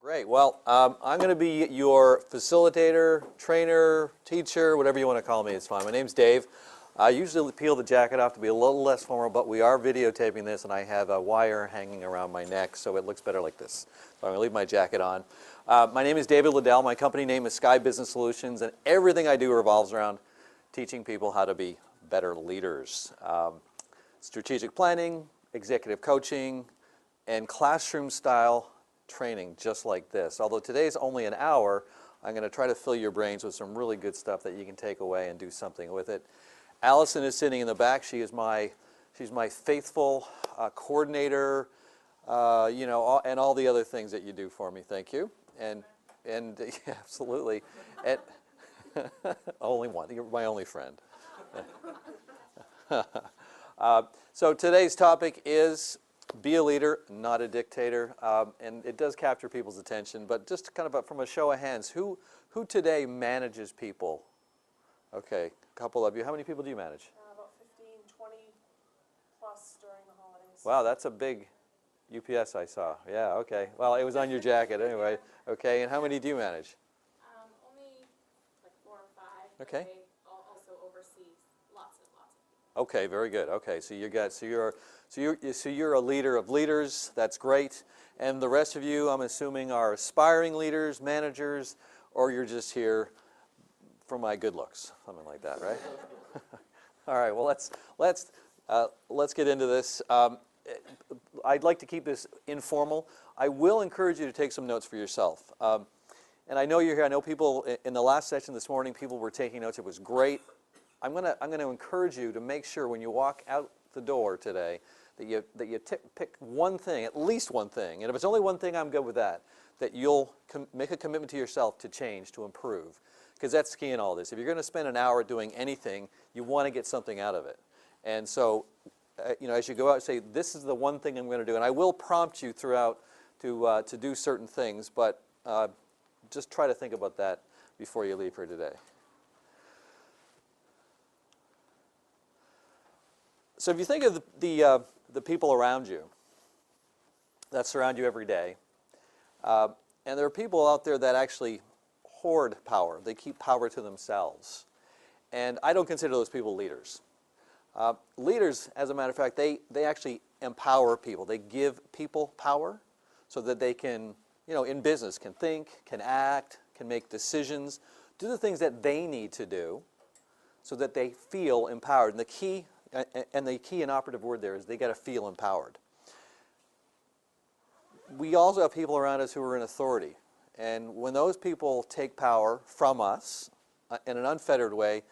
Great. Well, I'm going to be your facilitator, trainer, teacher, whatever you want to call me. It's fine. My name's Dave. I usually peel the jacket off to be a little less formal, but we are videotaping this, and I have a wire hanging around my neck, so it looks better like this. So I'm going to leave my jacket on. My name is David Liddell. My company name is SKYE Business Solutions, and everything I do revolves around teaching people how to be better leaders. Strategic planning, executive coaching, and classroom-style training just like this. Although today's only an hour, I'm going to try to fill your brains with some really good stuff that you can take away and do something with it. Allison is sitting in the back. She's my faithful coordinator, you know, and all the other things that you do for me. Thank you. And yeah, absolutely. And only one. You're my only friend. So today's topic is be a leader, not a dictator, and it does capture people's attention. But just kind of from a show of hands, who today manages people? Okay, a couple of you. How many people do you manage? About 15, 20 plus during the holidays. Wow, that's a big UPS I saw. Yeah, okay. Well, it was on your jacket anyway. Okay, and how many do you manage? Only like 4 or 5. Okay. They also oversee lots and lots of people. Okay, very good. Okay, so you're a leader of leaders. That's great. And the rest of you, I'm assuming, are aspiring leaders, managers, or you're just here for my good looks, something like that, right? All right. Well, let's get into this. I'd like to keep this informal. I will encourage you to take some notes for yourself. And I know you're here. I know people in the last session this morning, people were taking notes. It was great. I'm going to encourage you to make sure when you walk out the door today that you pick one thing, at least one thing. And if it's only one thing, I'm good with that. That you'll make a commitment to yourself to change, to improve. Because that's key in all this. If you're going to spend an hour doing anything, you want to get something out of it. And so, you know, as you go out, say, this is the one thing I'm going to do. And I will prompt you throughout to do certain things, but just try to think about that before you leave here today. So if you think of the people around you that surround you every day, and there are people out there that actually hoard power. They keep power to themselves. And I don't consider those people leaders. Leaders, as a matter of fact, they actually empower people. They give people power so that they can, you know, in business, can think, can act, can make decisions, do the things that they need to do so that they feel empowered. And the key and operative word there is they got to feel empowered. We also have people around us who are in authority. And when those people take power from us in an unfettered way,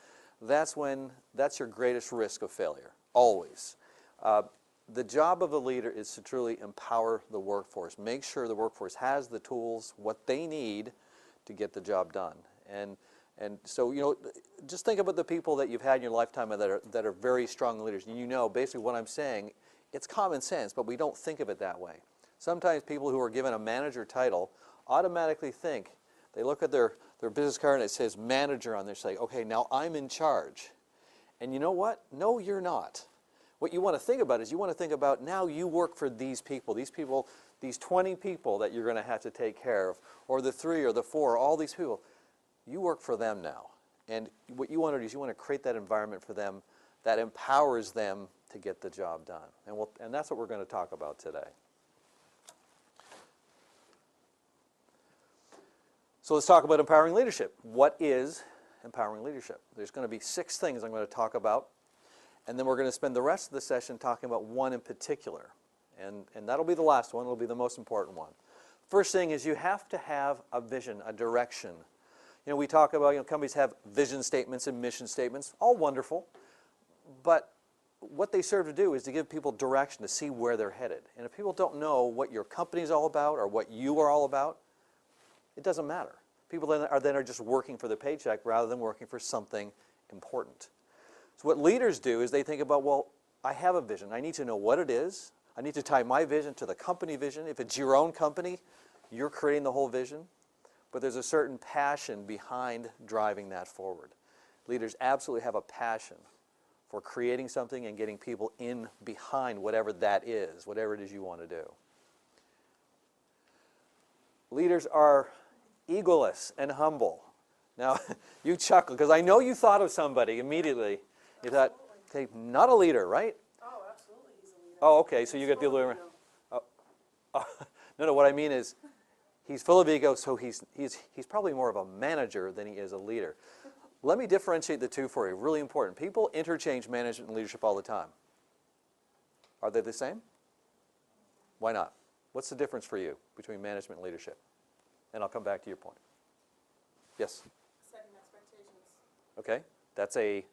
that's your greatest risk of failure, always. The job of a leader is to truly empower the workforce. Make sure the workforce has the tools, what they need to get the job done. And so, you know, just think about the people that you've had in your lifetime that are very strong leaders. And you know, basically what I'm saying, it's common sense, but we don't think of it that way. Sometimes people who are given a manager title automatically think, they look at their business card and it says manager on there, say, okay, now I'm in charge. And you know what? No, you're not. What you want to think about is you want to think about now you work for these 20 people that you're going to have to take care of, or the 3 or the 4, all these people. You work for them now. And what you want to do is you want to create that environment for them that empowers them to get the job done. And that's what we're going to talk about today. So let's talk about empowering leadership. What is empowering leadership? There's going to be 6 things I'm going to talk about, and then we're going to spend the rest of the session talking about one in particular. And that'll be the last one. It'll be the most important one. First thing is you have to have a vision, a direction. You know, we talk about, you know, companies have vision statements and mission statements, all wonderful, but what they serve to do is to give people direction to see where they're headed. And if people don't know what your company's all about or what you are all about, it doesn't matter. People then are just working for the paycheck rather than working for something important. So what leaders do is they think about, well, I have a vision. I need to know what it is. I need to tie my vision to the company vision. If it's your own company, you're creating the whole vision. But there's a certain passion behind driving that forward. Leaders absolutely have a passion for creating something and getting people in behind whatever that is, whatever it is you want to do. Leaders are egoless and humble. Now, you chuckle, because I know you thought of somebody immediately. You thought, okay, not a leader, right? Oh, absolutely, he's a leader. Oh, okay, so you get the other way around. No, what I mean is, he's full of ego, so he's probably more of a manager than he is a leader. Let me differentiate the two for you, really important. People interchange management and leadership all the time. Are they the same? Why not? What's the difference for you between management and leadership? And I'll come back to your point. Yes? Setting expectations. Okay, that's a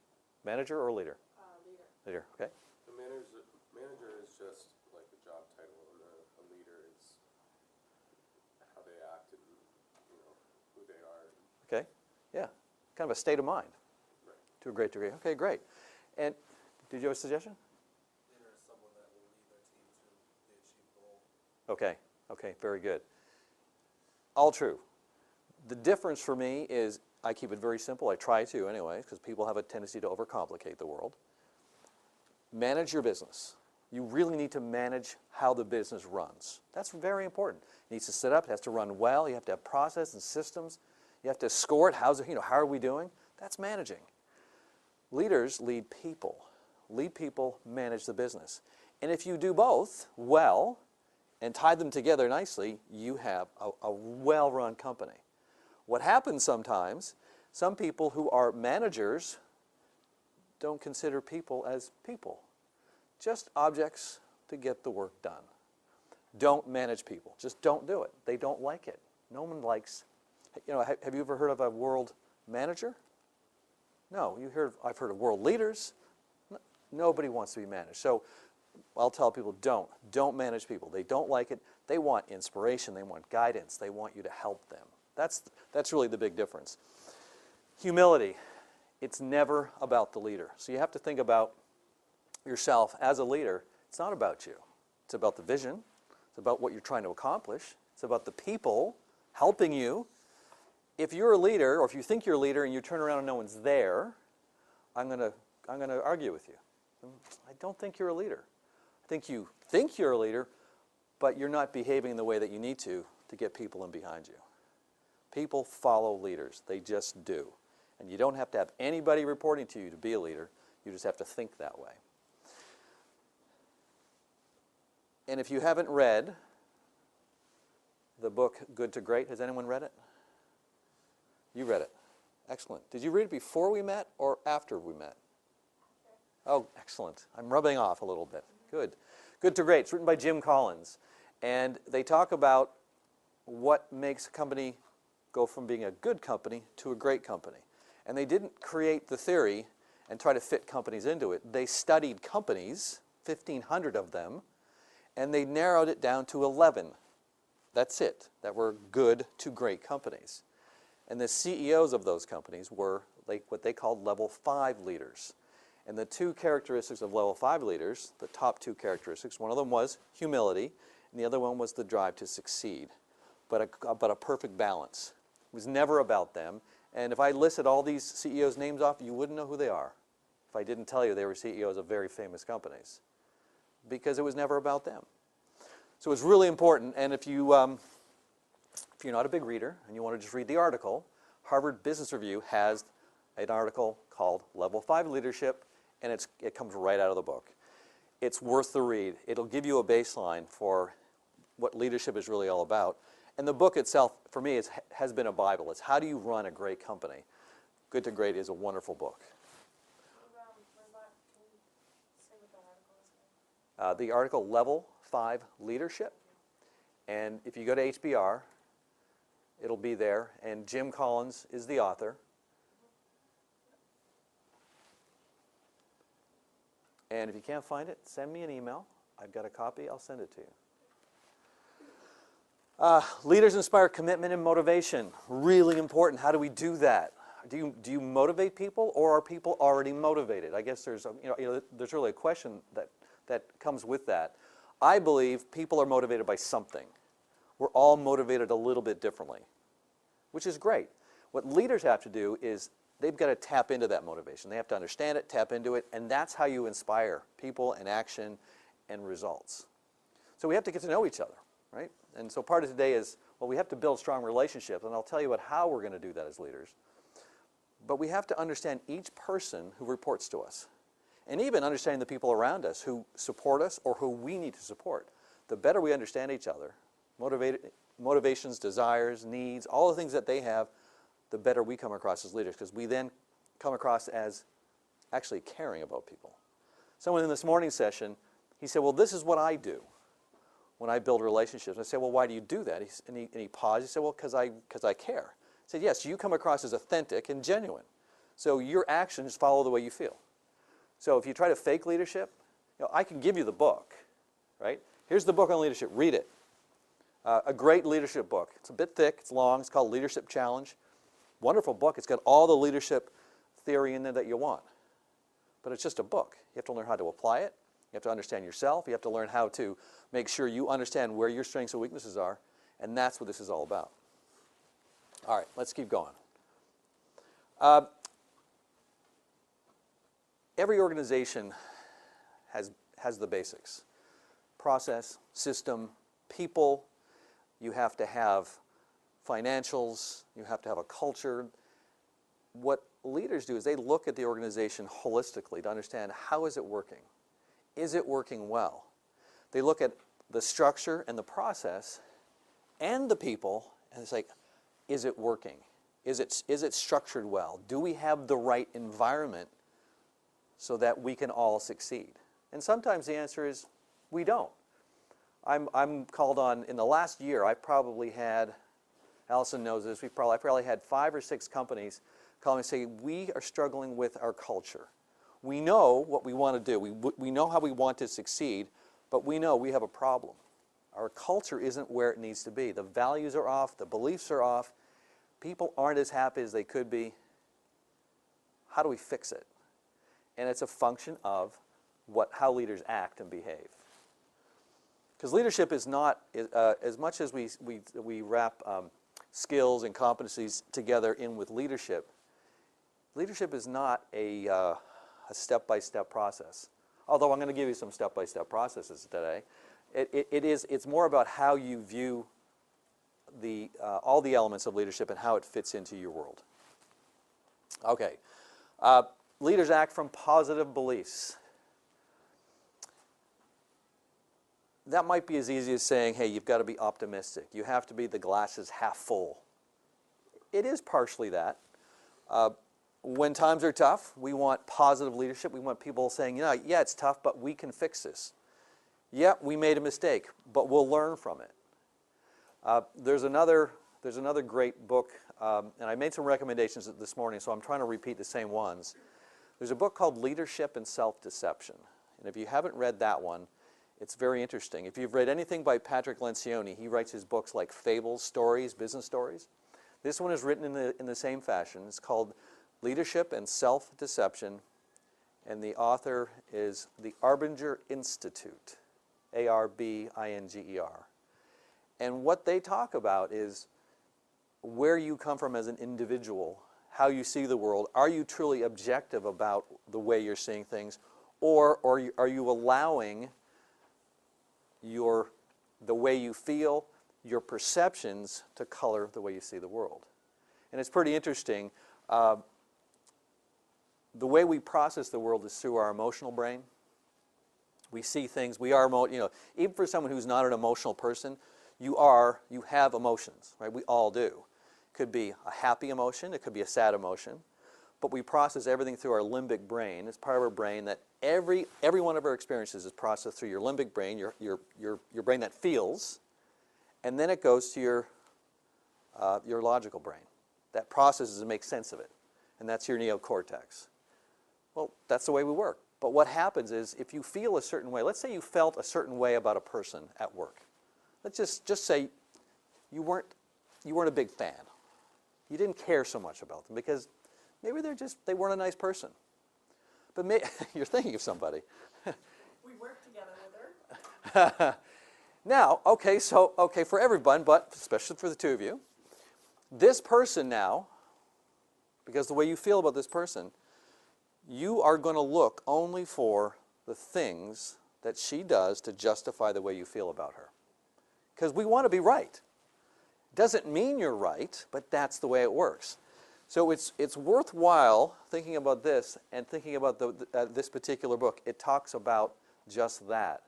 manager or a leader? Leader. Leader, okay. The manager is just like a job title, and a leader is how they act and, you know, who they are. Okay, yeah, kind of a state of mind. Right. To a great degree. Okay, great. And did you have a suggestion? Leader is someone that will lead their team to the achieved goal. Okay, okay, very good. All true. The difference for me is I keep it very simple. I try to anyway, because people have a tendency to overcomplicate the world. Manage your business. You really need to manage how the business runs. That's very important. It needs to set up, it has to run well, you have to have process and systems. You have to score it, how are we doing? That's managing. Leaders lead people. Lead people, manage the business. And if you do both well and tie them together nicely, you have a well-run company. What happens sometimes, some people who are managers don't consider people as people, just objects to get the work done. Don't manage people. Just don't do it. They don't like it. No one likes, have you ever heard of a world manager? No, I've heard of world leaders. Nobody wants to be managed. So I'll tell people, don't manage people. They don't like it. They want inspiration. They want guidance. They want you to help them. That's really the big difference. Humility. It's never about the leader. So you have to think about yourself as a leader. It's not about you. It's about the vision. It's about what you're trying to accomplish. It's about the people helping you. If you're a leader, or if you think you're a leader and you turn around and no one's there, I'm going to argue with you. I don't think you're a leader. I think you're a leader, but you're not behaving in the way that you need to get people in behind you. People follow leaders. They just do. And you don't have to have anybody reporting to you to be a leader. You just have to think that way. And if you haven't read the book Good to Great, has anyone read it? You read it. Excellent. Did you read it before we met or after we met? Oh, excellent. I'm rubbing off a little bit. Good. Good to Great. It's written by Jim Collins. And they talk about what makes a company go from being a good company to a great company. And they didn't create the theory and try to fit companies into it. They studied companies, 1,500 of them, and they narrowed it down to 11. That's it, that were good to great companies. And the CEOs of those companies were like what they called level 5 leaders. And the two characteristics of level 5 leaders, the top two characteristics, one of them was humility, and the other one was the drive to succeed, but a perfect balance. It was never about them. And if I listed all these CEOs' names off, you wouldn't know who they are if I didn't tell you they were CEOs of very famous companies, because it was never about them. So it's really important. And if you're not a big reader and you want to just read the article, Harvard Business Review has an article called Level 5 Leadership, and it comes right out of the book. It's worth the read. It'll give you a baseline for what leadership is really all about. And the book itself, for me, has been a Bible. It's how do you run a great company. Good to Great is a wonderful book. Can you say what that article is again? The article, Level 5 Leadership. And if you go to HBR, it'll be there. And Jim Collins is the author. And if you can't find it, send me an email. I've got a copy. I'll send it to you. Leaders inspire commitment and motivation. Really important. How do we do that? Do you motivate people, or are people already motivated? I guess there's there's really a question that comes with that. I believe people are motivated by something. We're all motivated a little bit differently, which is great. What leaders have to do is they've got to tap into that motivation. They have to understand it, tap into it, and that's how you inspire people and action and results. So we have to get to know each other, right? And so part of today is, Well, we have to build strong relationships, and I'll tell you about how we're going to do that as leaders. But we have to understand each person who reports to us, and even understanding the people around us who support us or who we need to support. The better we understand each other, motivations, desires, needs, all the things that they have, the better we come across as leaders, because we then come across as actually caring about people. Someone in this morning session, he said, well, this is what I do when I build relationships. I said, well, why do you do that? And he paused. He said, well, because I care. I said, yes, you come across as authentic and genuine. So your actions follow the way you feel. So if you try to fake leadership, I can give you the book, right? Here's the book on leadership. Read it. A great leadership book. It's a bit thick. It's long. It's called Leadership Challenge. Wonderful book. It's got all the leadership theory in there that you want. But it's just a book. You have to learn how to apply it. You have to understand yourself. You have to learn how to make sure you understand where your strengths and weaknesses are. And that's what this is all about. All right, let's keep going. Every organization has the basics. Process, system, people. You have to have financials. You have to have a culture. What leaders do is they look at the organization holistically to understand, how is it working? Is it working well? They look at the structure and the process and the people, and it's like, is it working? Is it structured well? Do we have the right environment so that we can all succeed? And sometimes the answer is, we don't. I'm called on, in the last year, I probably had, Allison knows this, I probably had 5 or 6 companies call me and say, we are struggling with our culture. We know what we want to do. We know how we want to succeed, but we know we have a problem. Our culture isn't where it needs to be. The values are off. The beliefs are off. People aren't as happy as they could be. How do we fix it? And it's a function of how leaders act and behave. Because leadership is not, as much as we wrap skills and competencies together in with leadership, leadership is not a step-by-step process. Although I'm going to give you some step-by-step processes today. It's more about how you view all the elements of leadership and how it fits into your world. Okay. Leaders act from positive beliefs. That might be as easy as saying, hey, you've got to be optimistic. You have to be the glass is half full. It is partially that. When times are tough, we want positive leadership. We want people saying, yeah, it's tough, but we can fix this. Yeah, we made a mistake, but we'll learn from it. There's another great book, and I made some recommendations this morning, so I'm trying to repeat the same ones. There's a book called Leadership and Self-Deception. And if you haven't read that one, it's very interesting. If you've read anything by Patrick Lencioni, he writes his books like fables, stories, business stories. This one is written in the same fashion. It's called Leadership and Self-Deception, and the author is the Arbinger Institute, Arbinger. And what they talk about is where you come from as an individual, how you see the world. Are you truly objective about the way you're seeing things, or are you allowing the way you feel, your perceptions to color the way you see the world? And it's pretty interesting. The way we process the world is through our emotional brain. We see things. Even for someone who's not an emotional person, you have emotions, right? We all do. It could be a happy emotion. It could be a sad emotion. But we process everything through our limbic brain. It's part of our brain that every one of our experiences is processed through your limbic brain, your brain that feels, and then it goes to your logical brain that processes and makes sense of it, and that's your neocortex. Well, that's the way we work. But what happens is, if you feel a certain way, let's say you felt a certain way about a person at work. Let's just say you weren't a big fan. You didn't care so much about them because maybe they weren't a nice person. But you're thinking of somebody. We work together with her. Now, okay, for everyone, but especially for the two of you, this person now, because the way you feel about this person, you are going to look only for the things that she does to justify the way you feel about her. Because we want to be right. Doesn't mean you're right, but that's the way it works. So it's worthwhile thinking about this and thinking about this particular book. It talks about just that.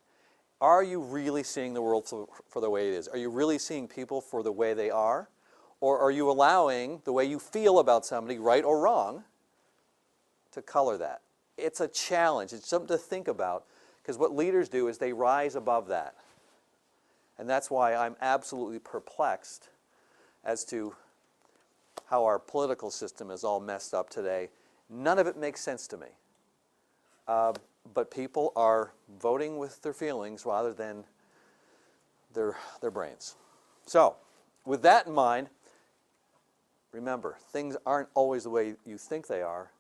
Are you really seeing the world for the way it is? Are you really seeing people for the way they are? Or are you allowing the way you feel about somebody, right or wrong, to color that? It's a challenge. It's something to think about, because what leaders do is they rise above that. And that's why I'm absolutely perplexed as to how our political system is all messed up today. None of it makes sense to me. But people are voting with their feelings rather than their brains. So, with that in mind, remember, things aren't always the way you think they are.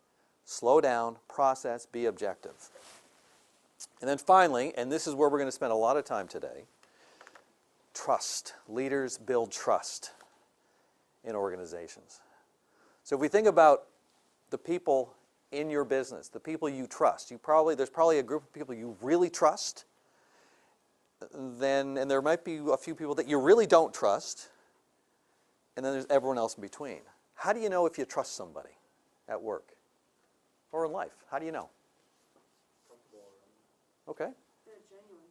Slow down, process, be objective. And then finally, and this is where we're going to spend a lot of time today, trust. Leaders build trust in organizations. So if we think about the people in your business, the people you trust, there's probably a group of people you really trust, and there might be a few people that you really don't trust, and then there's everyone else in between. How do you know if you trust somebody at work or in life? How do you know? Okay. They're genuine.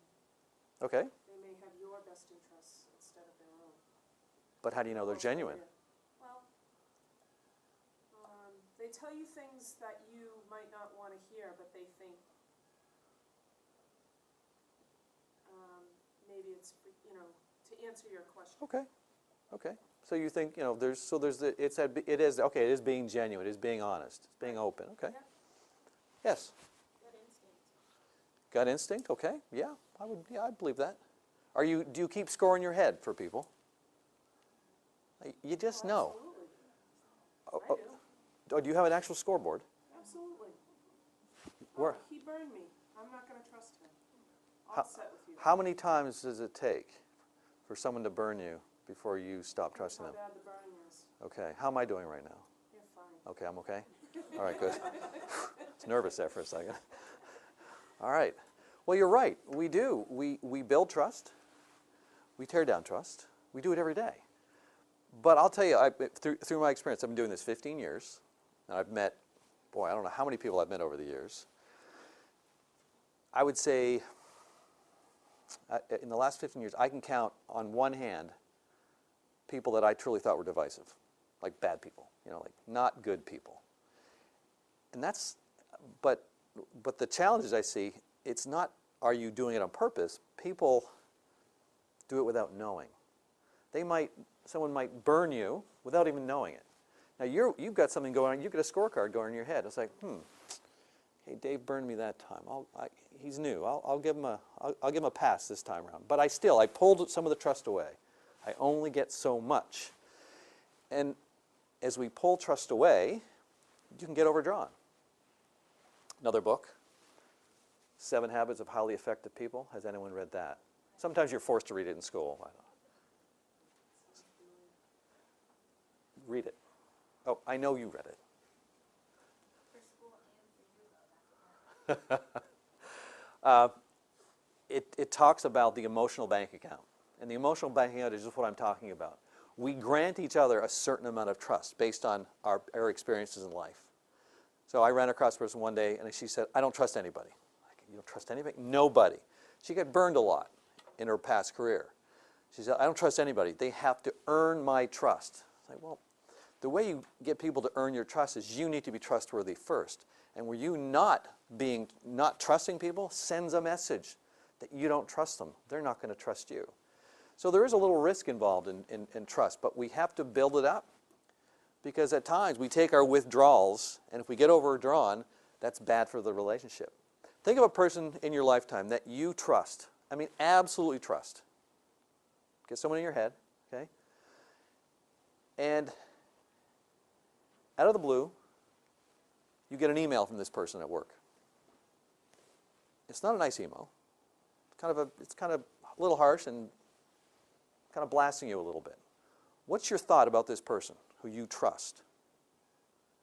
Okay. They may have your best interests instead of their own. But how do you know they're genuine? Well, they tell you things that you might not want to hear, but they think maybe it's, to answer your question. Okay. Okay. So you think, it is being genuine, it is being honest, it's being open. Okay. Yeah. Yes. Gut instinct. Gut instinct? Okay. Yeah. I believe that. Do you keep score in your head for people? You just know. Absolutely. Oh, I do. oh, do you have an actual scoreboard? Absolutely. Where? He burned me. I'm not going to trust him. I'll set with you. How many times does it take for someone to burn you before you stop trusting How them? bad the burning is. Okay. How am I doing right now? You're fine. Okay, I'm okay? All right, good. I was nervous there for a second. All right. Well, you're right. We do. We build trust. We tear down trust. We do it every day. But I'll tell you, through my experience, I've been doing this 15 years, and I've met, I don't know how many people I've met over the years. I would say in the last 15 years, I can count on one hand people that I truly thought were divisive, like bad people, like not good people. And but the challenges I see, it's not, are you doing it on purpose? People do it without knowing. Someone might burn you without even knowing it. Now you've got something going on, you've got a scorecard going in your head. It's like, hey, Dave burned me that time. He's new. I'll give him a pass this time around. But I pulled some of the trust away. I only get so much. And as we pull trust away, you can get overdrawn. Another book, 7 Habits of Highly Effective People. Has anyone read that? Sometimes you're forced to read it in school. I don't know. Read it. Oh, I know you read it. It talks about the emotional bank account. And the emotional bank account is just what I'm talking about. We grant each other a certain amount of trust based on our experiences in life. So I ran across a person one day, and she said, I don't trust anybody. You don't trust anybody? Nobody. She got burned a lot in her past career. She said, I don't trust anybody. They have to earn my trust. It's like, well, the way you get people to earn your trust is you need to be trustworthy first. And where you not trusting people sends a message that you don't trust them. They're not going to trust you. So there is a little risk involved in trust, but we have to build it up. Because at times we take our withdrawals, and if we get overdrawn, that's bad for the relationship. Think of a person in your lifetime that you trust. I mean, absolutely trust. Get someone in your head, okay? And out of the blue, you get an email from this person at work. It's not a nice email. It's kind of a little harsh and kind of blasting you a little bit. What's your thought about this person who you trust?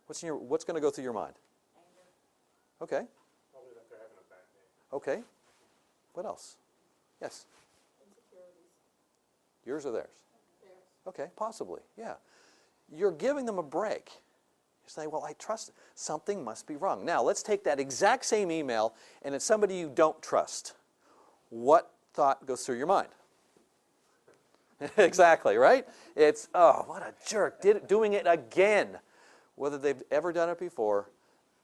What's going to go through your mind? Anger. Okay. Probably that they're having a bad day. Okay. What else? Yes. Insecurities. Yours or theirs? Theirs. Okay, possibly, yeah. You're giving them a break. You're saying, well, I trust, something must be wrong. Now, let's take that exact same email, and it's somebody you don't trust. What thought goes through your mind? Exactly, right? It's, oh, what a jerk, doing it again. Whether they've ever done it before,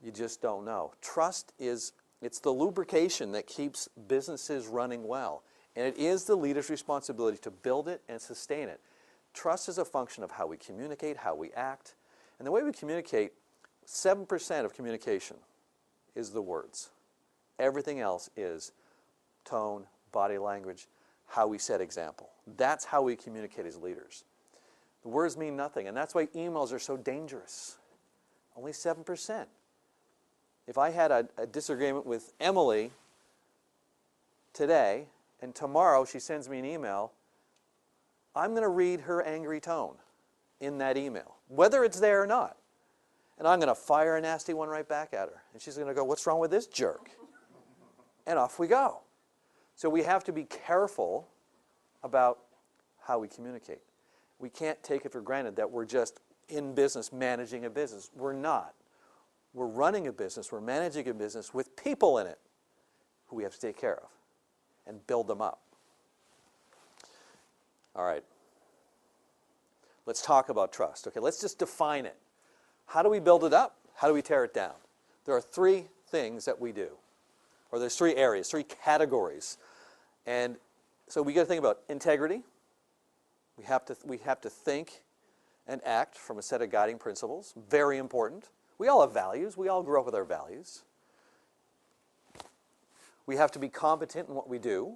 you just don't know. Trust is, it's the lubrication that keeps businesses running well. And it is the leader's responsibility to build it and sustain it. Trust is a function of how we communicate, how we act. And the way we communicate, 7% of communication is the words. Everything else is tone, body language, how we set example. That's how we communicate as leaders. The words mean nothing, and that's why emails are so dangerous. Only 7%. If I had a disagreement with Emily today, and tomorrow she sends me an email, I'm going to read her angry tone in that email, whether it's there or not. And I'm going to fire a nasty one right back at her. And she's going to go, what's wrong with this jerk? And off we go. So we have to be careful about how we communicate. We can't take it for granted that we're just in business managing a business. We're not. We're running a business, we're managing a business with people in it who we have to take care of and build them up. All right. Let's talk about trust. Okay, let's just define it. How do we build it up? How do we tear it down? There are three things that we do. Or there's three areas, three categories. And so we got to think about integrity. We have to think and act from a set of guiding principles. Very important. We all have values. We all grew up with our values. We have to be competent in what we do,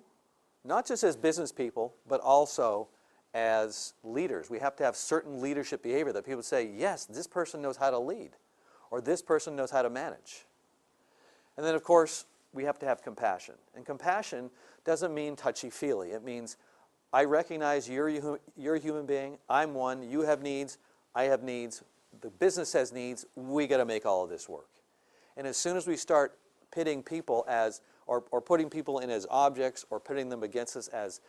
not just as business people, but also as leaders. We have to have certain leadership behavior that people say, yes, this person knows how to lead, or this person knows how to manage. And then, of course, we have to have compassion. And compassion doesn't mean touchy-feely. It means I recognize you're a human being, I'm one, you have needs, I have needs, the business has needs, we got to make all of this work. And as soon as we start pitting people as, or putting people in as objects, or putting them against us as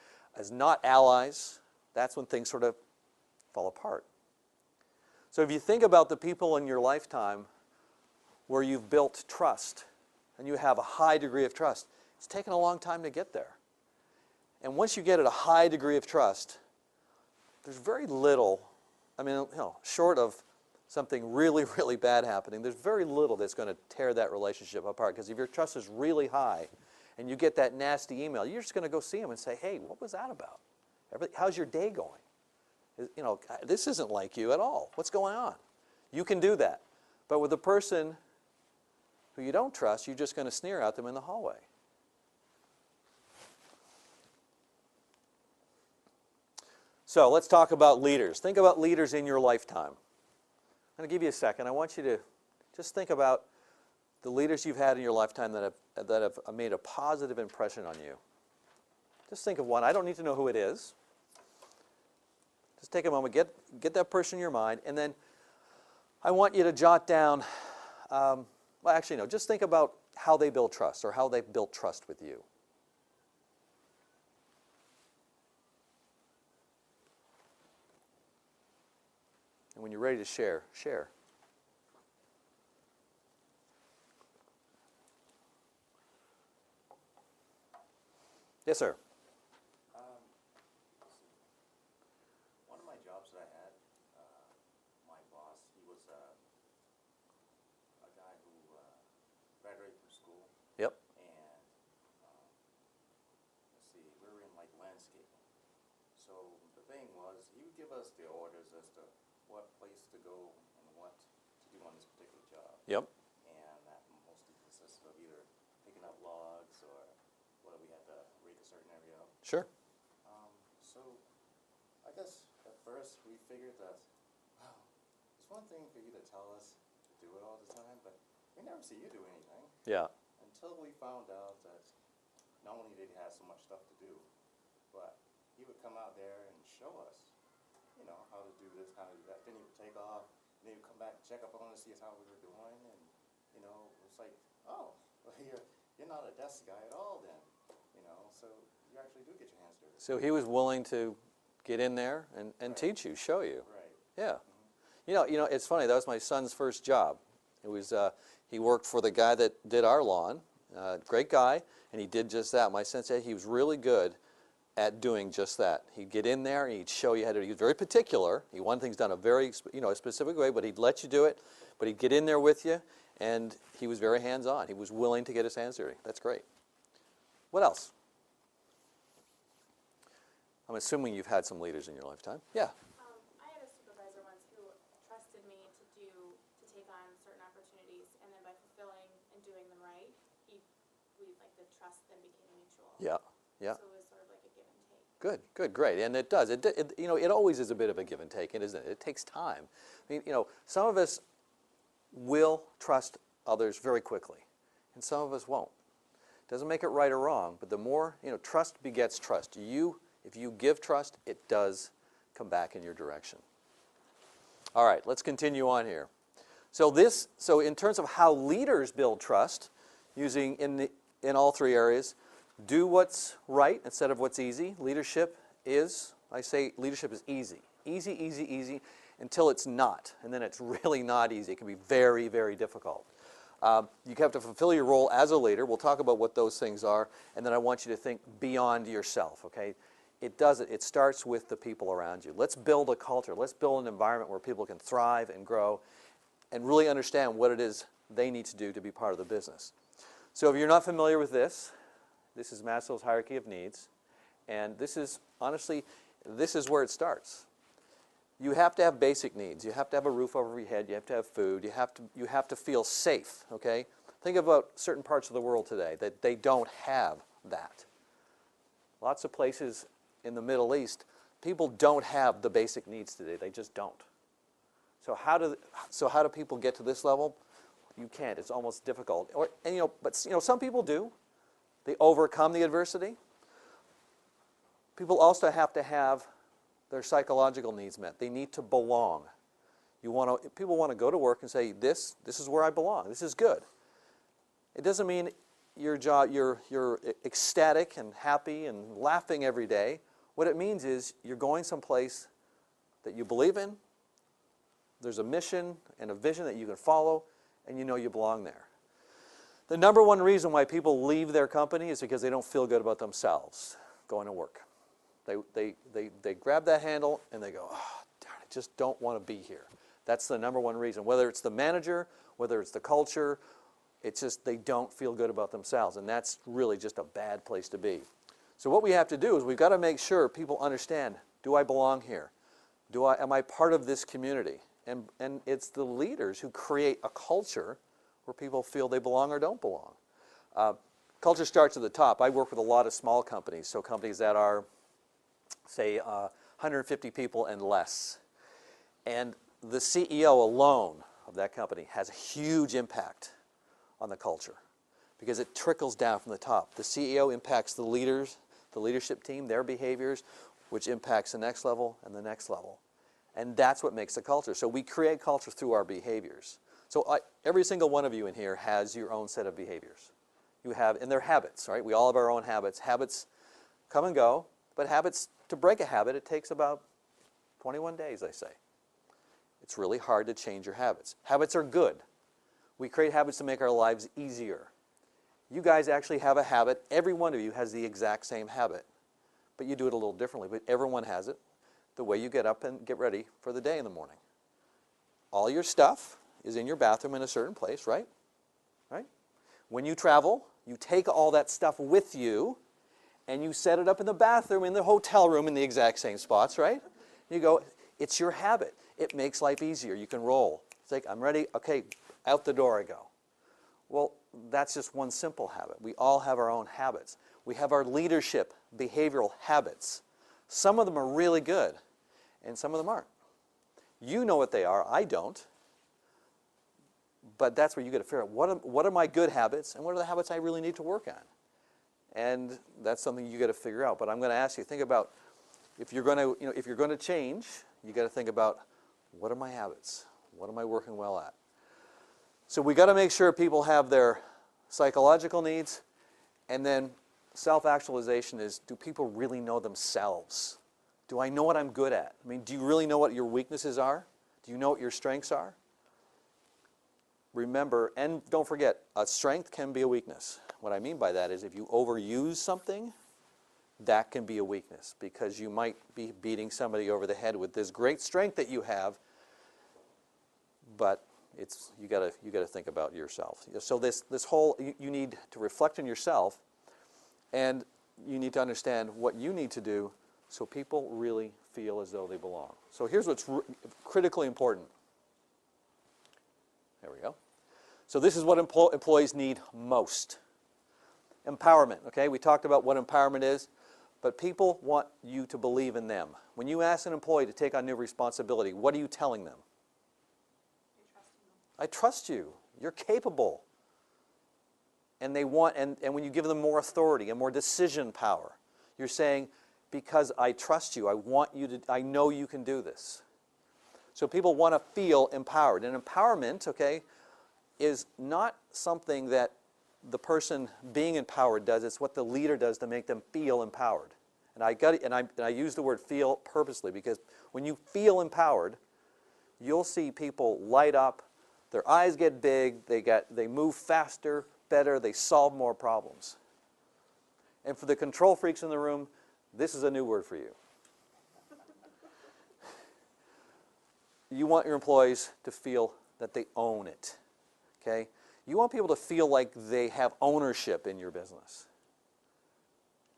not allies, that's when things sort of fall apart. So if you think about the people in your lifetime where you've built trust, and you have a high degree of trust, it's taken a long time to get there. And once you get at a high degree of trust, there's very little, I mean, short of something really, really bad happening, there's very little that's going to tear that relationship apart. Because if your trust is really high and you get that nasty email, you're just going to go see them and say, hey, what was that about? How's your day going? You know, this isn't like you at all. What's going on? You can do that. But with a person who you don't trust, you're just going to sneer at them in the hallway. So let's talk about leaders. Think about leaders in your lifetime. I'm going to give you a second. I want you to just think about the leaders you've had in your lifetime that have made a positive impression on you. Just think of one. I don't need to know who it is. Just take a moment, get that person in your mind, and then I want you to jot down, well, actually, no, just think about how they build trust or how they built trust with you. And when you're ready to share, share. Yes, sir. One of my jobs that I had, my boss, he was a guy who graduated from school. Yep. And let's see, we were in like landscaping. So the thing was, he would give us the orders as to what place to go and what to do on this particular job. Yep. And that mostly consisted of either picking up logs or whether we had to rake a certain area up. Sure. So I guess at first we figured that, wow, it's one thing for you to tell us to do it all the time, but we never see you do anything. Yeah. Until we found out that not only did he have so much stuff to do, but he would come out there and show us, you know, how to do this, how to do that. Then he would take off, and then he would come back and check up on us, see how we were doing, and, you know, it's like, oh, well, you're not a desk guy at all then, you know, so you actually do get your hands dirty. So he was willing to get in there and teach you, show you. Right. Yeah. You know, it's funny. That was my son's first job. It was he worked for the guy that did our lawn. Great guy, and he did just that. My son said he was really good at doing just that. He'd get in there and he'd show you how to. He was very particular. He wanted things done a very a specific way, but he'd let you do it. But he'd get in there with you, and he was very hands-on. He was willing to get his hands dirty. That's great. What else? I'm assuming you've had some leaders in your lifetime. Yeah. I had a supervisor once who trusted me to take on certain opportunities, and then by fulfilling and doing them right, the trust then became mutual. Yeah. Yeah. So it was sort of like a give and take. Good, great, and it does. It always is a bit of a give and take, isn't it? It takes time. I mean, some of us will trust others very quickly, and some of us won't. Doesn't make it right or wrong, but the more, trust begets trust. If you give trust, it does come back in your direction. All right, let's continue on here. So in terms of how leaders build trust, using in all three areas, do what's right instead of what's easy. Leadership is easy. Easy, easy, easy, until it's not. And then it's really not easy. It can be very, very difficult. You have to fulfill your role as a leader. We'll talk about what those things are. And then I want you to think beyond yourself, okay? It starts with the people around you. Let's build a culture. Let's build an environment where people can thrive and grow and really understand what it is they need to do to be part of the business. So if you're not familiar with this is Maslow's hierarchy of needs. And this is where it starts. You have to have basic needs. You have to have a roof over your head. You have to have food. You have to feel safe, okay? Think about certain parts of the world today that they don't have that. Lots of places in the Middle East, people don't have the basic needs today. They just don't. So how do people get to this level? You can't. It's almost difficult. But some people do. They overcome the adversity. People also have to have their psychological needs met. They need to belong. People want to go to work and say, this is where I belong. This is good. It doesn't mean you're ecstatic and happy and laughing every day. What it means is you're going someplace that you believe in. There's a mission and a vision that you can follow, and you know you belong there. The number one reason why people leave their company is because they don't feel good about themselves going to work. They grab that handle and they go, oh, darn, I just don't want to be here. That's the number one reason. Whether it's the manager, whether it's the culture, it's just they don't feel good about themselves, and that's really just a bad place to be. So what we have to do is we've got to make sure people understand, do I belong here? Am I part of this community? And it's the leaders who create a culture where people feel they belong or don't belong. Culture starts at the top. I work with a lot of small companies, so companies that are, say, 150 people and less. And the CEO alone of that company has a huge impact on the culture because it trickles down from the top. The CEO impacts the leaders, the leadership team, their behaviors, which impacts the next level and the next level. And that's what makes the culture. So we create culture through our behaviors. So every single one of you in here has your own set of behaviors. And they're habits, right? We all have our own habits. Habits come and go, but to break a habit, it takes about 21 days, they say. It's really hard to change your habits. Habits are good. We create habits to make our lives easier. You guys actually have a habit. Every one of you has the exact same habit, but you do it a little differently. But everyone has it, the way you get up and get ready for the day in the morning. All your stuff is in your bathroom in a certain place, right? Right? When you travel, you take all that stuff with you, and you set it up in the bathroom, in the hotel room, in the exact same spots, right? You go, it's your habit. It makes life easier. You can roll. It's like, I'm ready. Okay, out the door I go. Well, that's just one simple habit. We all have our own habits. We have our leadership, behavioral habits. Some of them are really good, and some of them aren't. You know what they are. I don't. But that's where you got to figure out what are my good habits and what are the habits I really need to work on. And that's something you got to figure out. But I'm going to ask you, think about if you're going to change, you got to think about what are my habits? What am I working well at? So we got to make sure people have their psychological needs, and then self-actualization is, do people really know themselves? Do I know what I'm good at? I mean, do you really know what your weaknesses are? Do you know what your strengths are? Remember, and don't forget, a strength can be a weakness. What I mean by that is if you overuse something, that can be a weakness because you might be beating somebody over the head with this great strength that you have, but you gotta think about yourself. So this whole, you need to reflect on yourself, and you need to understand what you need to do so people really feel as though they belong. So here's what's critically important. There we go. So this is what employees need most. Empowerment, okay? We talked about what empowerment is, but people want you to believe in them. When you ask an employee to take on new responsibility, what are you telling them? I trust you. You're capable. And they want, and when you give them more authority and more decision power, you're saying, because I trust you, I know you can do this. So people want to feel empowered. And empowerment, okay, is not something that the person being empowered does. It's what the leader does to make them feel empowered. And I use the word feel purposely because when you feel empowered, you'll see people light up, their eyes get big, they move faster, better, they solve more problems. And for the control freaks in the room, this is a new word for you. You want your employees to feel that they own it, okay? You want people to feel like they have ownership in your business.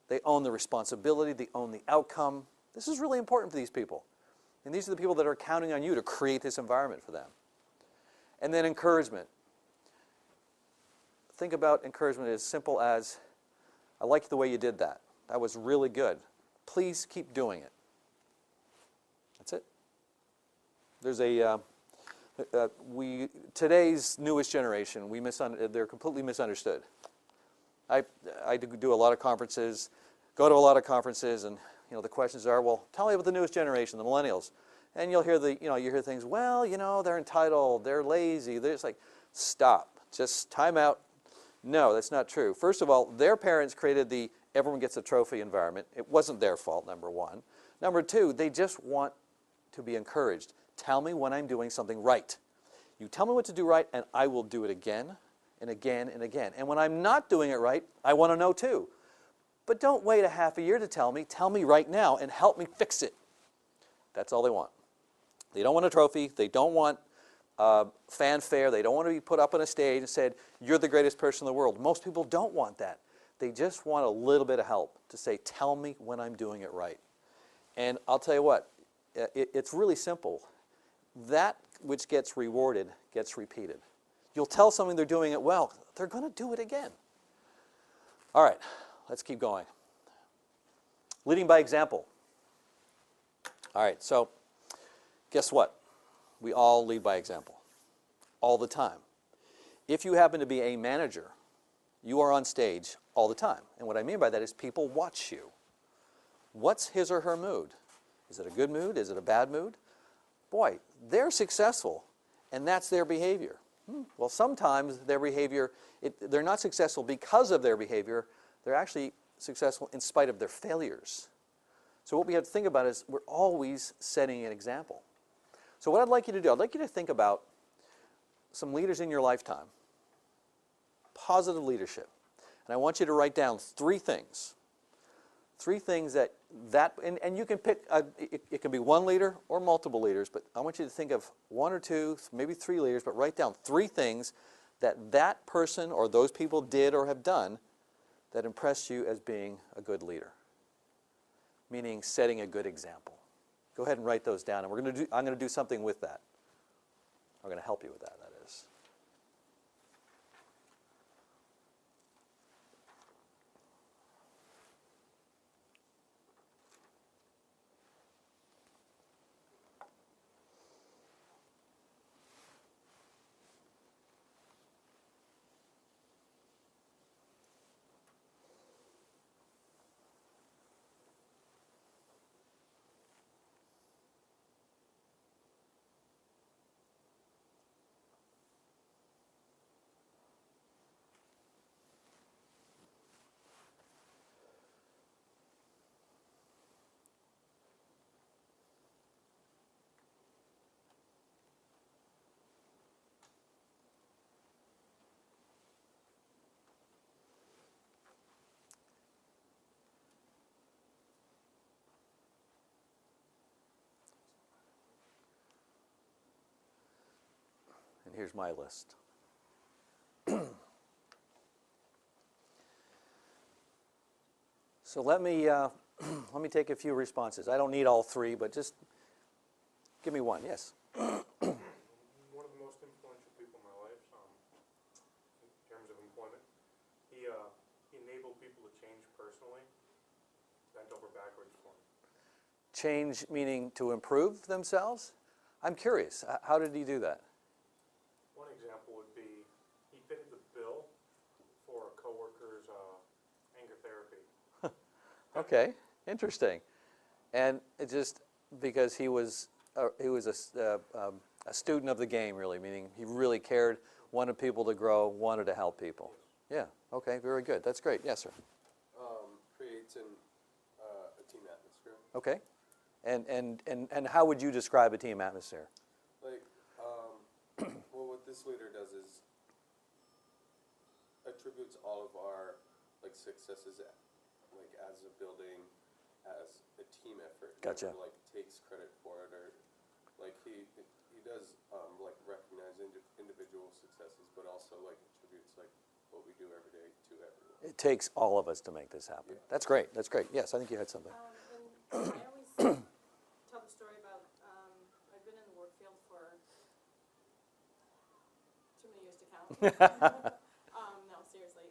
They own the responsibility, they own the outcome. This is really important for these people. And these are the people that are counting on you to create this environment for them. And then encouragement. Think about encouragement as simple as, I like the way you did that. That was really good. Please keep doing it. That's it. There's today's newest generation, they're completely misunderstood. I do a lot of conferences, go to a lot of conferences, and the questions are, well, tell me about the newest generation, the millennials. And you'll hear you hear things, well, they're entitled, they're lazy. They're just like, stop, just time out. No, that's not true. First of all, their parents created the everyone gets a trophy environment. It wasn't their fault, number one. Number two, they just want to be encouraged. Tell me when I'm doing something right. You tell me what to do right, and I will do it again and again and again. And when I'm not doing it right, I want to know too. But don't wait a half a year to tell me. Tell me right now and help me fix it. That's all they want. They don't want a trophy. They don't want fanfare. They don't want to be put up on a stage and said, you're the greatest person in the world. Most people don't want that. They just want a little bit of help to say, tell me when I'm doing it right. And I'll tell you what, it's really simple. That which gets rewarded gets repeated. You'll tell someone they're doing it well, they're going to do it again. All right, let's keep going. Leading by example. All right, so guess what? We all lead by example, all the time. If you happen to be a manager, you are on stage all the time. And what I mean by that is people watch you. What's his or her mood? Is it a good mood? Is it a bad mood? Boy, they're successful, and that's their behavior. Well, sometimes their behavior, they're not successful because of their behavior. They're actually successful in spite of their failures. So what we have to think about is we're always setting an example. So what I'd like you to do, I'd like you to think about some leaders in your lifetime, positive leadership. And I want you to write down three things. Three things and you can pick, it can be one leader or multiple leaders, but I want you to think of one or two, maybe three leaders, but write down three things that person or those people did or have done that impressed you as being a good leader, meaning setting a good example. Go ahead and write those down, and I'm going to do something with that. I'm going to help you with that is. here's my list. So let me take a few responses. I don't need all three, but just give me one. Yes. One of the most influential people in my life, in terms of employment, he enabled people to change personally, bent over backwards for me. Change meaning to improve themselves? I'm curious. How did he do that? One example would be he fitted the bill for a coworker's anger therapy. Okay, interesting. And it just because he was a student of the game, really, meaning he really cared, wanted people to grow, wanted to help people. Yeah. Okay. Very good. That's great. Yes, sir. Creates a team atmosphere. Okay. And how would you describe a team atmosphere? Like, well, what this leader does is attributes all of our like successes, like as a building, as a team effort. Gotcha. Never, like takes credit for it, or like he does like recognize individual successes, but also like attributes like what we do every day to everyone. It takes all of us to make this happen. Yeah. That's great. That's great. Yes, I think you had something. And I always tell the story about, I've been in the work field for too many years to count. No, seriously,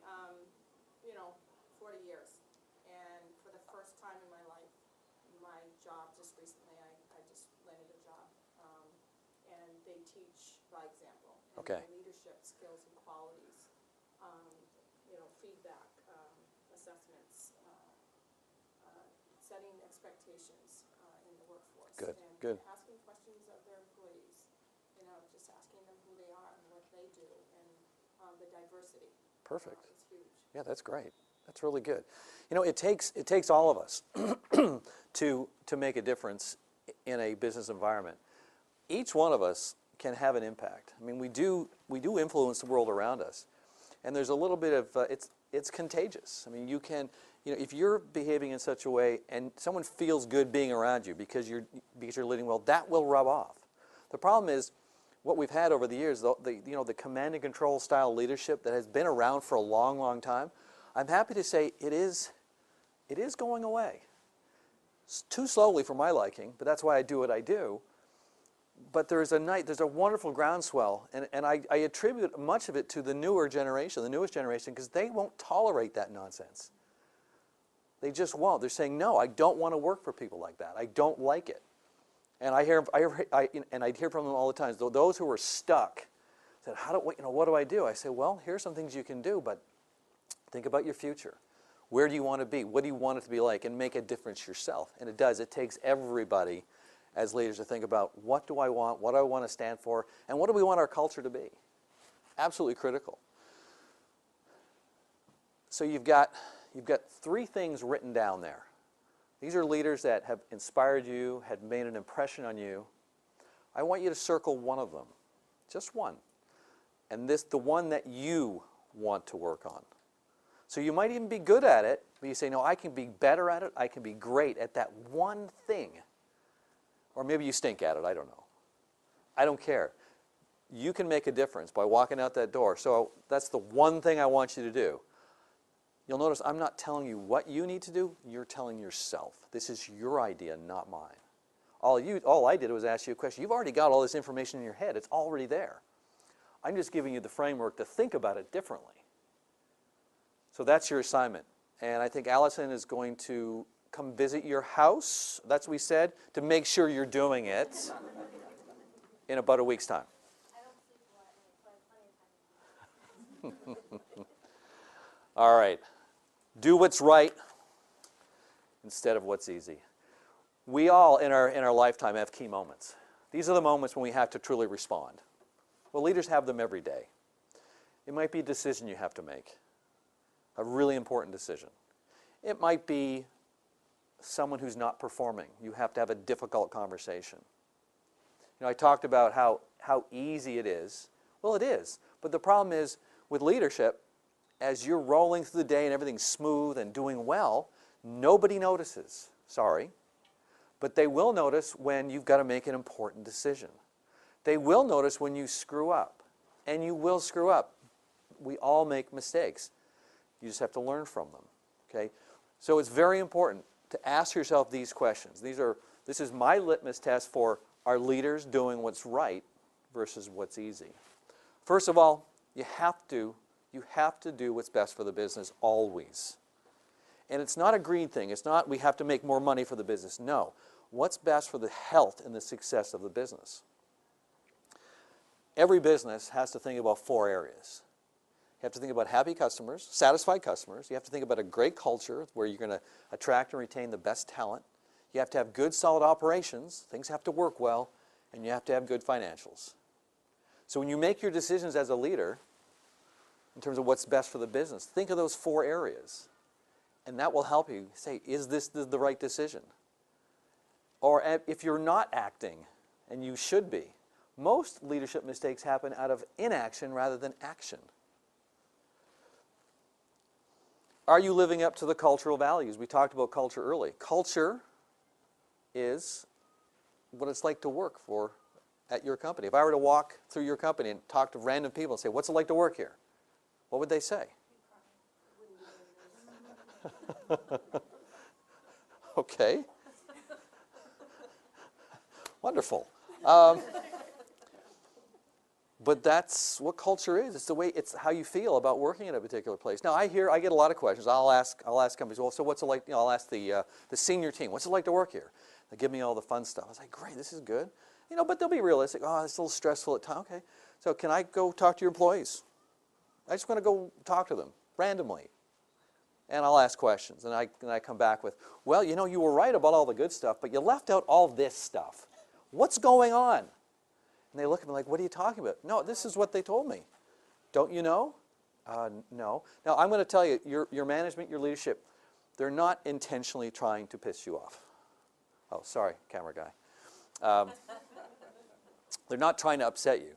40 years. And for the first time in my life, my job, just recently, I just landed a job. And they teach by example. And Okay. leadership skills and qualities, feedback, assessments, setting expectations in the workforce. Good, And good. asking questions of their employees, just asking them who they are and what they do, and the diversity. Perfect. Is huge. Yeah, that's great. That's really good. It takes all of us to make a difference in a business environment. Each one of us can have an impact. I mean, we do influence the world around us, and there's a little bit of it's contagious. I mean, you can, if you're behaving in such a way and someone feels good being around you because you're leading well, that will rub off. The problem is what we've had over the years, the command and control style leadership that has been around for a long, long time. I'm happy to say it is going away. It's too slowly for my liking, but that's why I do what I do. But there's a wonderful groundswell, and I attribute much of it to the newest generation, because they won't tolerate that nonsense. They just won't. They're saying, no, I don't want to work for people like that. I don't like it. And I'd hear from them all the time. Those who were stuck said, what do I do? I say, well, here's some things you can do, but think about your future. Where do you want to be? What do you want it to be like? And make a difference yourself. And it does. It takes everybody as leaders to think about, what do I want? What do I want to stand for? And what do we want our culture to be? Absolutely critical. So you've got 3 things written down there. These are leaders that have inspired you, had made an impression on you. I want you to circle one of them, just one. And the one that you want to work on. So you might even be good at it, but you say, no, I can be better at it, I can be great at that one thing. Or maybe you stink at it, I don't know. I don't care. You can make a difference by walking out that door. So that's the one thing I want you to do. You'll notice I'm not telling you what you need to do, you're telling yourself. This is your idea, not mine. All I did was ask you a question. You've already got all this information in your head. It's already there. I'm just giving you the framework to think about it differently. So that's your assignment. And I think Allison is going to come visit your house, that's what we said, to make sure you're doing it in about a week's time. All right. Do what's right instead of what's easy. We all, in our lifetime, have key moments. These are the moments when we have to truly respond. Well, leaders have them every day. It might be a decision you have to make, a really important decision. It might be someone who's not performing. You have to have a difficult conversation. I talked about how easy it is. Well, it is. But the problem is, with leadership, as you're rolling through the day and everything's smooth and doing well, nobody notices. Sorry. But they will notice when you've got to make an important decision. They will notice when you screw up. And you will screw up. We all make mistakes. You just have to learn from them, okay? So it's very important to ask yourself these questions. This is my litmus test for, are leaders doing what's right versus what's easy? First of all, you have to do what's best for the business always. And it's not a greed thing. It's not we have to make more money for the business. No. What's best for the health and the success of the business? Every business has to think about 4 areas. You have to think about happy customers, satisfied customers. You have to think about a great culture where you're going to attract and retain the best talent. You have to have good, solid operations. Things have to work well. And you have to have good financials. So when you make your decisions as a leader, in terms of what's best for the business, think of those 4 areas. And that will help you say, is this the right decision? Or if you're not acting, and you should be, most leadership mistakes happen out of inaction rather than action. Are you living up to the cultural values? We talked about culture early. Culture is what it's like to work at your company. If I were to walk through your company and talk to random people and say, what's it like to work here? What would they say? Okay. Wonderful. But that's what culture is. It's how you feel about working at a particular place. Now I get a lot of questions. I'll ask companies, well, so what's it like? I'll ask the senior team, what's it like to work here? They give me all the fun stuff. I was like, great, this is good. But they'll be realistic. Oh, it's a little stressful at times. Okay, so can I go talk to your employees? I just want to go talk to them randomly. And I'll ask questions. And I come back with, well, you were right about all the good stuff, but you left out all this stuff. What's going on? And they look at me like, what are you talking about? No, this is what they told me. Don't you know? No. Now, I'm going to tell you, your management, your leadership, they're not intentionally trying to piss you off. Oh, sorry, camera guy. They're not trying to upset you.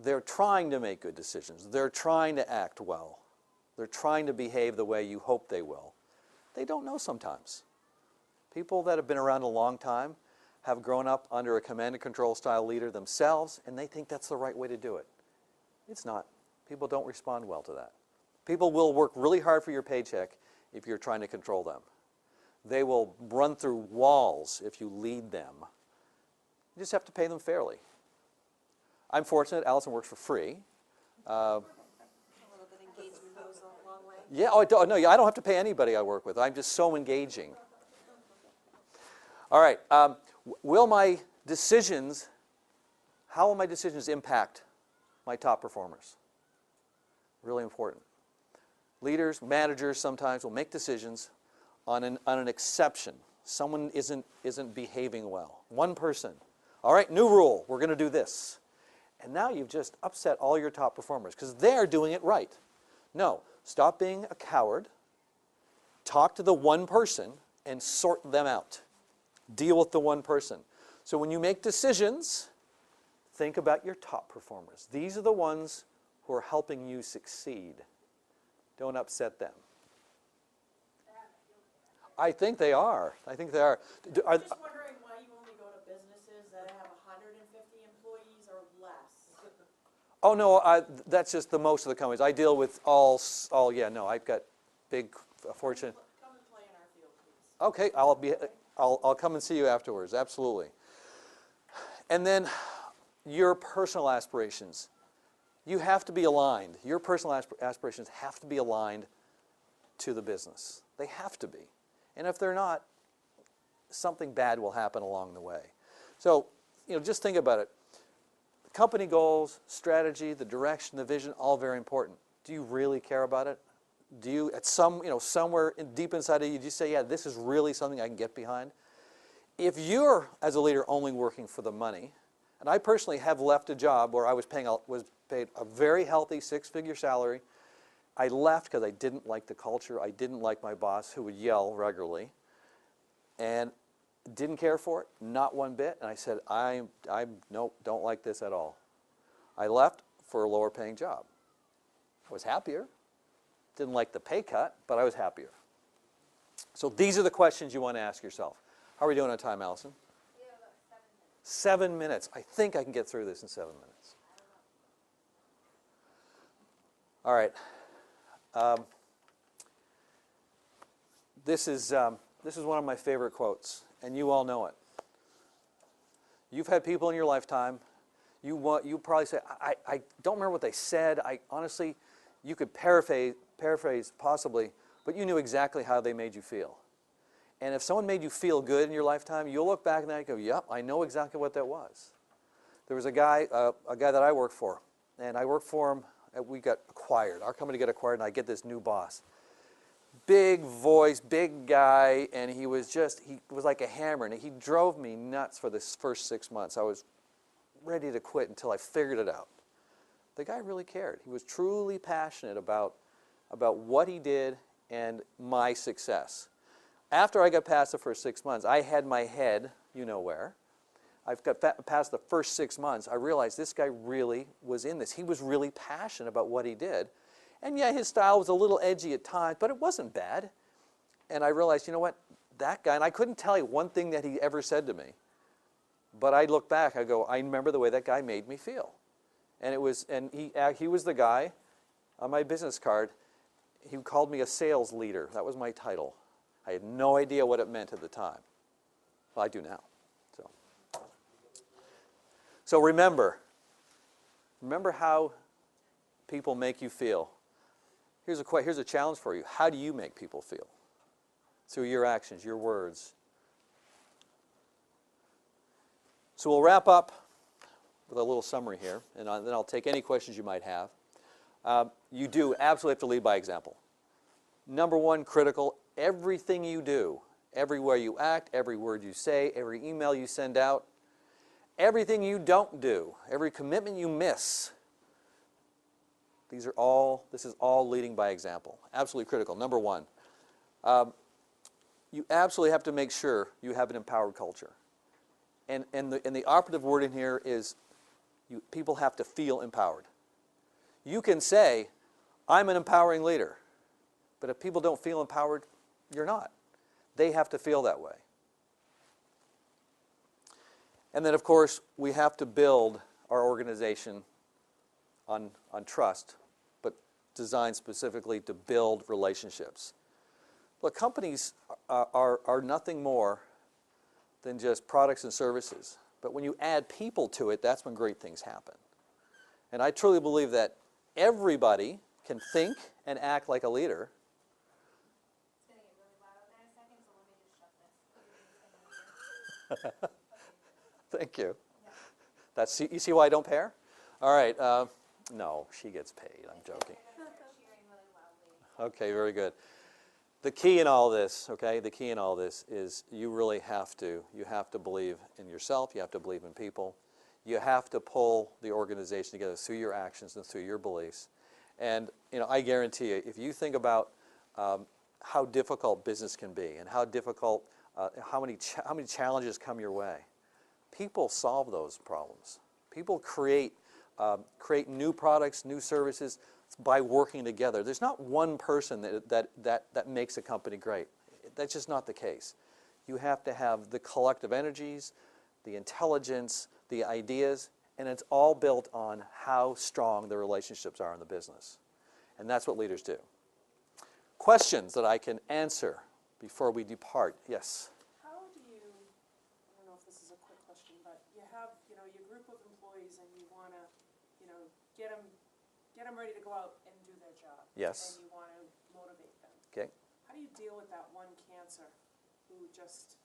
They're trying to make good decisions. They're trying to act well. They're trying to behave the way you hope they will. They don't know sometimes. People that have been around a long time have grown up under a command and control style leader themselves, and they think that's the right way to do it. It's not. People don't respond well to that. People will work really hard for your paycheck if you're trying to control them. They will run through walls if you lead them. You just have to pay them fairly. I'm fortunate, Allison works for free. A little bit engagement goes a long way. Yeah, no, I don't have to pay anybody I work with. I'm just so engaging. All right, how will my decisions impact my top performers? Really important. Leaders, managers sometimes will make decisions on an exception. Someone isn't behaving well. One person. All right, new rule, we're going to do this. And now you've just upset all your top performers because they're doing it right. No, stop being a coward. Talk to the one person and sort them out. Deal with the one person. So when you make decisions, think about your top performers. These are the ones who are helping you succeed. Don't upset them. I think they are. I think they are. I'm just wondering why you only go to businesses that have 150 employees or less. Oh, no, that's just the most of the companies. I deal with all, yeah, no, I've got big, fortune. Come and play in our field, please. Okay, I'll come and see you afterwards, absolutely. And then your personal aspirations. You have to be aligned. Your personal aspirations have to be aligned to the business. They have to be. And if they're not, something bad will happen along the way. So, just think about it. Company goals, strategy, the direction, the vision, all very important. Do you really care about it? Do you, at somewhere deep inside of you, do you say, yeah, this is really something I can get behind? If you're, as a leader, only working for the money, and I personally have left a job where I was paid a very healthy 6-figure salary. I left because I didn't like the culture. I didn't like my boss who would yell regularly, and didn't care for it, not one bit. And I said, nope, don't like this at all. I left for a lower paying job. I was happier. Didn't like the pay cut, but I was happier. So these are the questions you want to ask yourself. How are we doing on time, Allison? Yeah, about 7 minutes. 7 minutes. I think I can get through this in 7 minutes. All right. This is one of my favorite quotes, and you all know it. You've had people in your lifetime. You probably say, I don't remember what they said. Honestly, you could paraphrase possibly, but you knew exactly how they made you feel. And if someone made you feel good in your lifetime, you'll look back on that and go, yep, I know exactly what that was. There was a guy that I worked for, and I worked for him. We got acquired. Our company got acquired, and I get this new boss. Big voice, big guy, and he was like a hammer, and he drove me nuts for this first 6 months. I was ready to quit until I figured it out. The guy really cared. He was truly passionate about what he did and my success. After I got past the first 6 months, I had my head, you know where. I've got past the first 6 months, I realized this guy really was in this. He was really passionate about what he did. And yeah, his style was a little edgy at times, but it wasn't bad. And I realized, you know what, that guy, and I couldn't tell you one thing that he ever said to me. But I look back, I go, I remember the way that guy made me feel. And he was the guy on my business card. He called me a sales leader. That was my title. I had no idea what it meant at the time. Well, I do now. So remember how people make you feel. Here's a challenge for you. How do you make people feel? Through your actions, your words. So we'll wrap up with a little summary here, and then I'll take any questions you might have. You do absolutely have to lead by example. Number one, critical, everything you do, everywhere you act, every word you say, every email you send out, everything you don't do, every commitment you miss, this is all leading by example. Absolutely critical. Number one, you absolutely have to make sure you have an empowered culture. And the operative word in here is people have to feel empowered. You can say, I'm an empowering leader. But if people don't feel empowered, you're not. They have to feel that way. And then, of course, we have to build our organization on trust, but designed specifically to build relationships. Look, companies are nothing more than just products and services. But when you add people to it, that's when great things happen. And I truly believe that everybody can think and act like a leader. It's going to get really loud out there in a second, so let me just shut this. Thank you. Yeah. You see why I don't pay her? All right. No, she gets paid. I'm joking. Cheering really loudly. Okay, very good. The key in all this, okay, the key in all this is you really have to believe in yourself. You have to believe in people. You have to pull the organization together through your actions and through your beliefs. And I guarantee you, if you think about how difficult business can be and how difficult, how many challenges come your way, people solve those problems. People create new products, new services by working together. There's not one person that makes a company great. That's just not the case. You have to have the collective energies, the intelligence, the ideas, and it's all built on how strong the relationships are in the business. And that's what leaders do. Questions that I can answer before we depart? Yes? How do you, I don't know if this is a quick question, but you have, your group of employees and you want to, get them ready to go out and do their job. Yes. And you want to motivate them. Okay. How do you deal with that one cancer who just,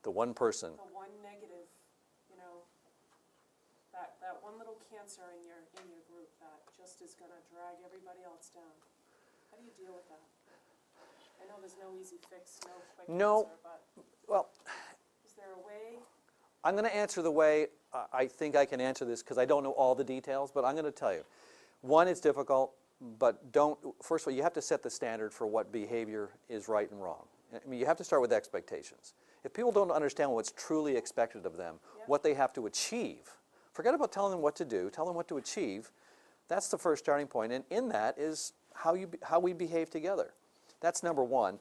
The one person. the one negative, that one little cancer in your group that just is going to drag everybody else down? How do you deal with that? I know there's no easy fix, no quick No. answer, but Well, is there a way? I'm going to answer the way I think I can answer this because I don't know all the details, but I'm going to tell you. One, it's difficult, but first of all, you have to set the standard for what behavior is right and wrong. I mean, you have to start with expectations. If people don't understand what's truly expected of them, what they have to achieve, forget about telling them what to do, tell them what to achieve. That's the first starting point, and in that is how we behave together. That's number one.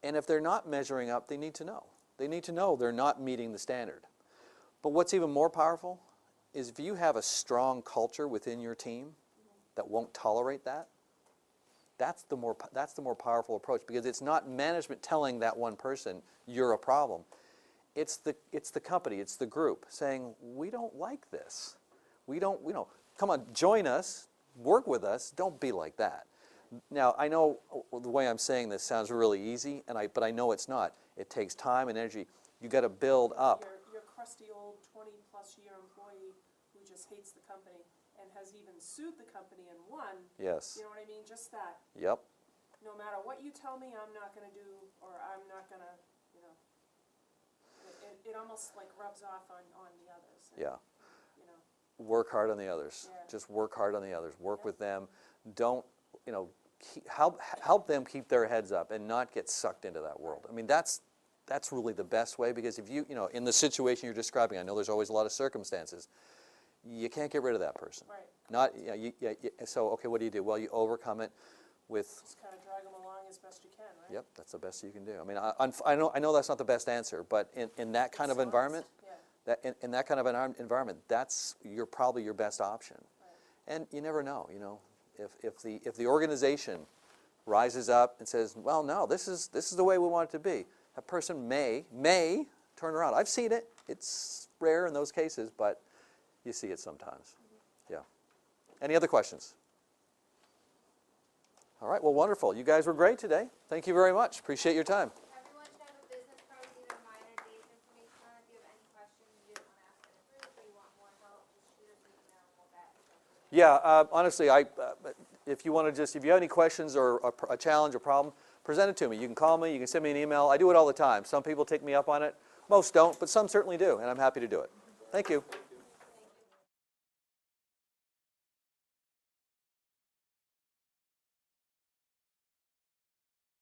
And if they're not measuring up, they need to know. They need to know they're not meeting the standard. But what's even more powerful is if you have a strong culture within your team that won't tolerate that, that's the more powerful approach, because it's not management telling that one person you're a problem. It's the company, it's the group saying, we don't like this. We don't, come on, join us, work with us, don't be like that. Now, I know the way I'm saying this sounds really easy, but I know it's not. It takes time and energy. You got to build up. Your crusty old 20-plus year employee who just hates the company and has even sued the company and won. Yes. You know what I mean? Just that. Yep. No matter what you tell me, I'm not going to do, or I'm not going to, you know. It almost like rubs off on the others. And, Yeah. you know. Work hard on the others. Yeah. Just work hard on the others. Work with them. Don't, help them keep their heads up and not get sucked into that world. I mean, that's really the best way, because if in the situation you're describing, I know there's always a lot of circumstances, you can't get rid of that person. Right. Not, so, okay, what do? Well, you overcome it with, Just kind of drag them along as best you can, right? yep, that's the best you can do. I mean, I know that's not the best answer, but in that kind of environment, Yeah. in that kind of an environment, that's probably your best option. Right. And you never know, if the organization rises up and says, well, no, this is the way we want it to be, that person may turn around. I've seen it. It's rare in those cases, but you see it sometimes. Yeah. Any other questions? All right, well, wonderful. You guys were great today. Thank you very much. Appreciate your time. Everyone should have a business card with either mine or Dave's information on it. If you have any questions, you don't want to ask in a group, or you want more help, just shoot us an email and we'll back it up. Yeah, honestly, if you have any questions or a challenge or problem, present it to me. You can call me, you can send me an email. I do it all the time. Some people take me up on it. Most don't, but some certainly do, and I'm happy to do it. Thank you.